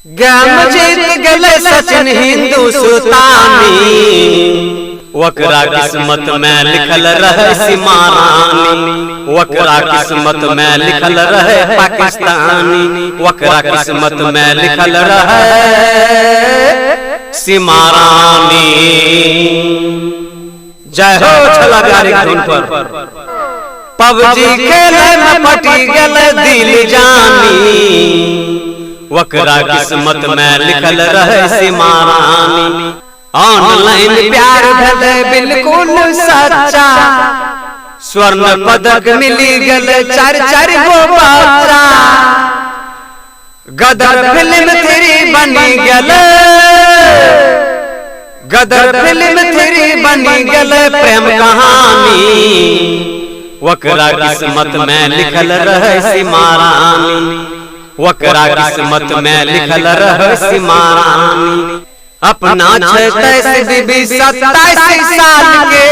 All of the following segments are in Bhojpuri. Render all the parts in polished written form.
गेम जीत गले सचिन हिंदुस्तानी, वकरा किस्मत में लिखल रहे सीमा रानी, वकरा किस्मत में लिखल रहे पाकिस्तानी, वकरा किस्मत में लिखल रहे सीमा रानी। जय हो छला प्यारे धुन पर। पबजी खेले में पटी गले दिल जानी, वकरा किस्मत में लिखल रहे सीमा रानी। ऑनलाइन प्यार भले बिल्कुल सच्चा, स्वर्ण पदक मिली गले 4-4 गो बच्चा। गदर फिल्म थ्री बनी गले, गदर फिल्म थ्री बनी गले प्रेम कहानी, वकरा किस्मत में लिखल रहे सीमा रानी, वकरा किस्मत में लिखल रहे सीमा रानी। अपना 27 साल के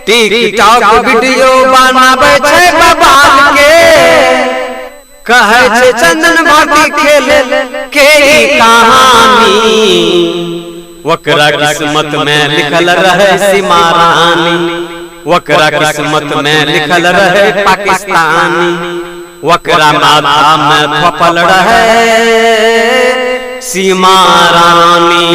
टिकटॉक वीडियो बनावे छे बबाल के, कहे छे चंदन भाटी खेले के कहानी, वकरा किस्मत में लिखल रहे सीमा रानी, वकरा किस्मत में लिखल रहे पाकिस्तानी, वकरा माथा में थपल रहे सीमा रानी।